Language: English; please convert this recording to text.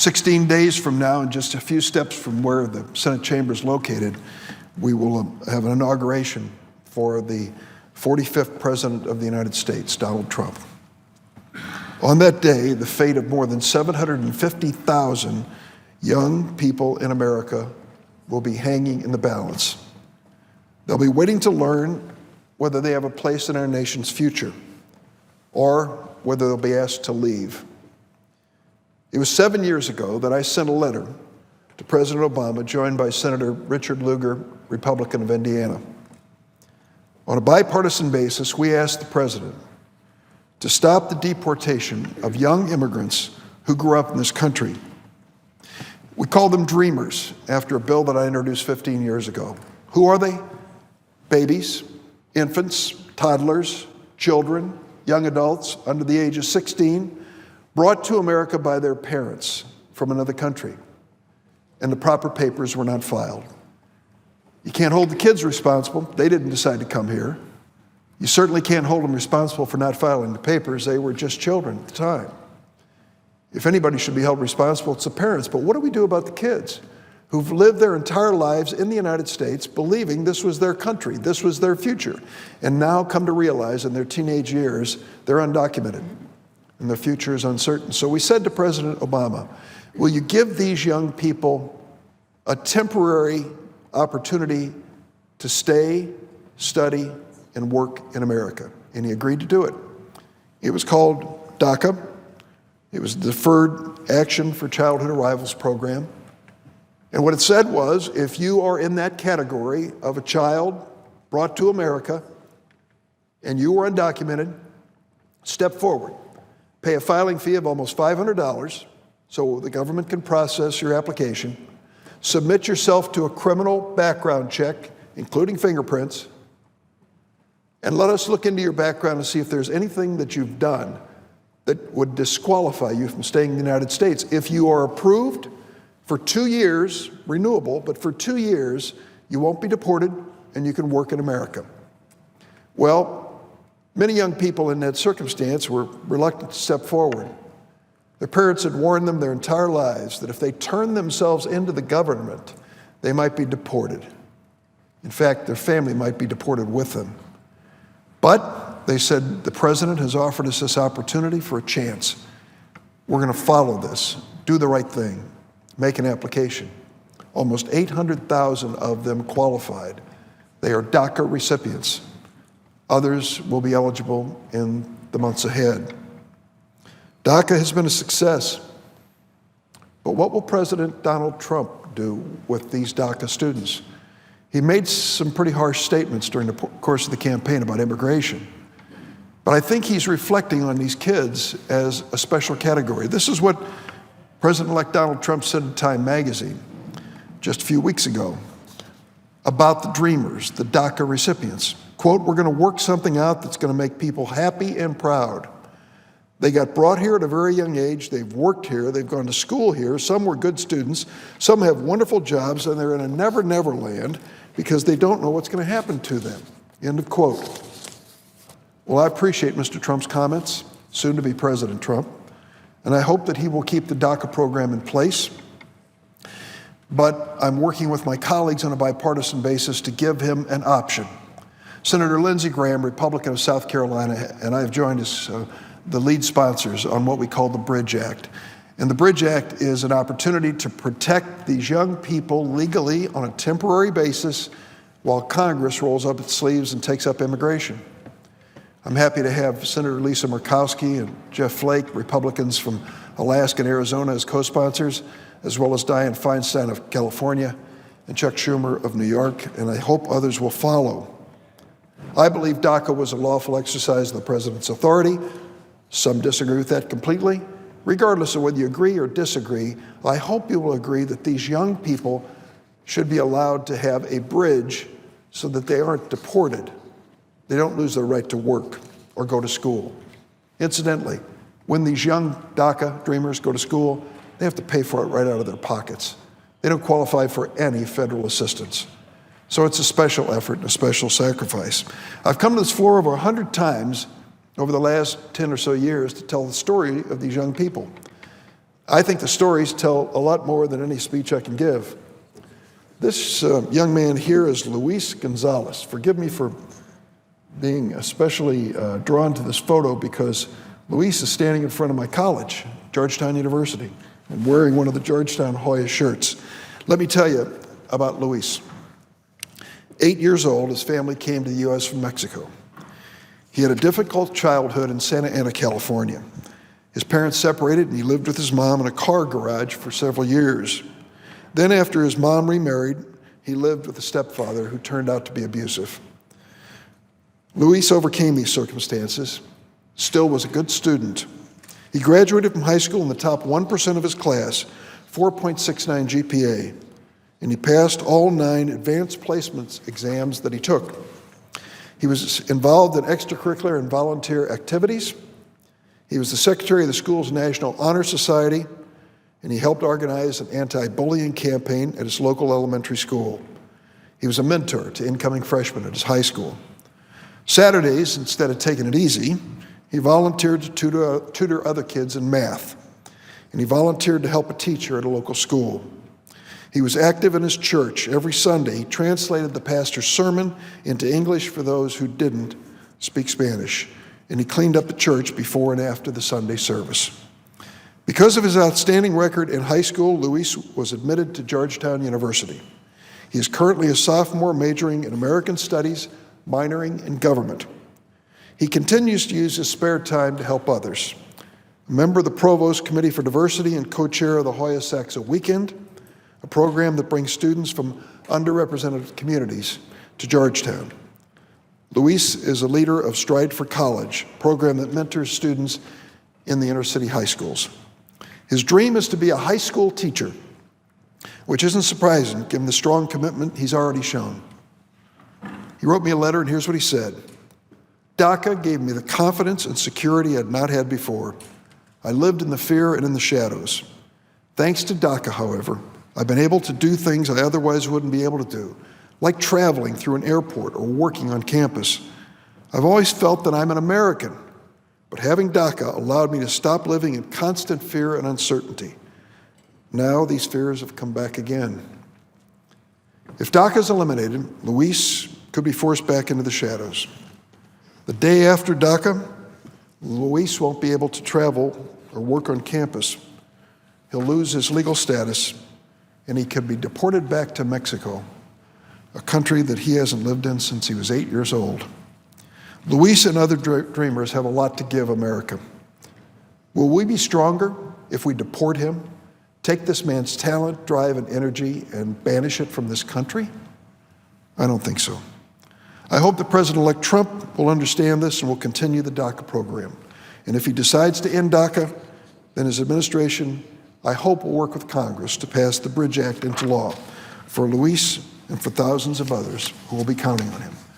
16 days from now, and just a few steps from where the Senate chamber is located, we will have an inauguration for the 45th President of the United States, Donald Trump. On that day, the fate of more than 750,000 young people in America will be hanging in the balance. They'll be waiting to learn whether they have a place in our nation's future or whether they'll be asked to leave. It was 7 years ago that I sent a letter to President Obama, joined by Senator Richard Lugar, Republican of Indiana. On a bipartisan basis, we asked the president to stop the deportation of young immigrants who grew up in this country. We call them dreamers after a bill that I introduced 15 years ago. Who are they? Babies, infants, toddlers, children, young adults under the age of 16, brought to America by their parents from another country, and the proper papers were not filed. You can't hold the kids responsible. They didn't decide to come here. You certainly can't hold them responsible for not filing the papers. They were just children at the time. If anybody should be held responsible, it's the parents. But what do we do about the kids who've lived their entire lives in the United States believing this was their country, this was their future, and now come to realize in their teenage years they're undocumented and their future is uncertain? So we said to President Obama, will you give these young people a temporary opportunity to stay, study, and work in America? And he agreed to do it. It was called DACA. It was the Deferred Action for Childhood Arrivals program. And what it said was, if you are in that category of a child brought to America and you were undocumented, step forward. Pay a filing fee of almost $500 so the government can process your application. Submit yourself to a criminal background check, including fingerprints, and let us look into your background and see if there's anything that you've done that would disqualify you from staying in the United States. If you are approved for 2 years, renewable, but for 2 years, you won't be deported and you can work in America. Well, many young people in that circumstance were reluctant to step forward. Their parents had warned them their entire lives that if they turned themselves into the government, they might be deported. In fact, their family might be deported with them. But they said, the president has offered us this opportunity for a chance. We're going to follow this, do the right thing, make an application. Almost 800,000 of them qualified. They are DACA recipients. Others will be eligible in the months ahead. DACA has been a success. But what will President Donald Trump do with these DACA students? He made some pretty harsh statements during the course of the campaign about immigration. But I think he's reflecting on these kids as a special category. This is what President-elect Donald Trump said in Time magazine just a few weeks ago about the dreamers, the DACA recipients. Quote, we're going to work something out that's going to make people happy and proud. They got brought here at a very young age. They've worked here. They've gone to school here. Some were good students. Some have wonderful jobs, and they're in a never-never land because they don't know what's going to happen to them. End of quote. Well, I appreciate Mr. Trump's comments, soon to be President Trump, and I hope that he will keep the DACA program in place. But I'm working with my colleagues on a bipartisan basis to give him an option. Senator Lindsey Graham, Republican of South Carolina, and I have joined as the lead sponsors on what we call the Bridge Act. And the Bridge Act is an opportunity to protect these young people legally on a temporary basis while Congress rolls up its sleeves and takes up immigration. I'm happy to have Senator Lisa Murkowski and Jeff Flake, Republicans from Alaska and Arizona, as co-sponsors, as well as Dianne Feinstein of California and Chuck Schumer of New York, and I hope others will follow. I believe DACA was a lawful exercise of the president's authority. Some disagree with that completely. Regardless of whether you agree or disagree, I hope you will agree that these young people should be allowed to have a bridge so that they aren't deported. They don't lose their right to work or go to school. Incidentally, when these young DACA dreamers go to school, they have to pay for it right out of their pockets. They don't qualify for any federal assistance. So it's a special effort and a special sacrifice. I've come to this floor over 100 times over the last 10 or so years to tell the story of these young people. I think the stories tell a lot more than any speech I can give. This young man here is Luis Gonzalez. Forgive me for being especially drawn to this photo because Luis is standing in front of my college, Georgetown University, and wearing one of the Georgetown Hoya shirts. Let me tell you about Luis. 8 years old, his family came to the U.S. from Mexico. He had a difficult childhood in Santa Ana, California. His parents separated and he lived with his mom in a car garage for several years. Then after his mom remarried, he lived with a stepfather who turned out to be abusive. Luis overcame these circumstances, still was a good student. He graduated from high school in the top 1% of his class, 4.69 GPA, and he passed all 9 advanced placements exams that he took. He was involved in extracurricular and volunteer activities. He was the secretary of the school's National Honor Society, and he helped organize an anti-bullying campaign at his local elementary school. He was a mentor to incoming freshmen at his high school. Saturdays, instead of taking it easy, he volunteered to tutor other kids in math, and he volunteered to help a teacher at a local school. He was active in his church. Every Sunday, he translated the pastor's sermon into English for those who didn't speak Spanish, and he cleaned up the church before and after the Sunday service. Because of his outstanding record in high school, Luis was admitted to Georgetown University. He is currently a sophomore majoring in American Studies, minoring in government. He continues to use his spare time to help others. A member of the Provost Committee for Diversity and co-chair of the Hoya Saxa Weekend, a program that brings students from underrepresented communities to Georgetown. Luis is a leader of Stride for College, a program that mentors students in the inner city high schools. His dream is to be a high school teacher, which isn't surprising given the strong commitment he's already shown. He wrote me a letter, and here's what he said. DACA gave me the confidence and security I had not had before. I lived in the fear and in the shadows. Thanks to DACA, however, I've been able to do things I otherwise wouldn't be able to do, like traveling through an airport or working on campus. I've always felt that I'm an American, but having DACA allowed me to stop living in constant fear and uncertainty. Now these fears have come back again. If DACA is eliminated, Luis could be forced back into the shadows. The day after DACA, Luis won't be able to travel or work on campus. He'll lose his legal status, and he could be deported back to Mexico, a country that he hasn't lived in since he was 8 years old. Luis and other dreamers have a lot to give America. Will we be stronger if we deport him, take this man's talent, drive, and energy, and banish it from this country? I don't think so. I hope that President-elect Trump will understand this and will continue the DACA program. And if he decides to end DACA, then his administration, I hope, will work with Congress to pass the Bridge Act into law for Luis and for thousands of others who will be counting on him.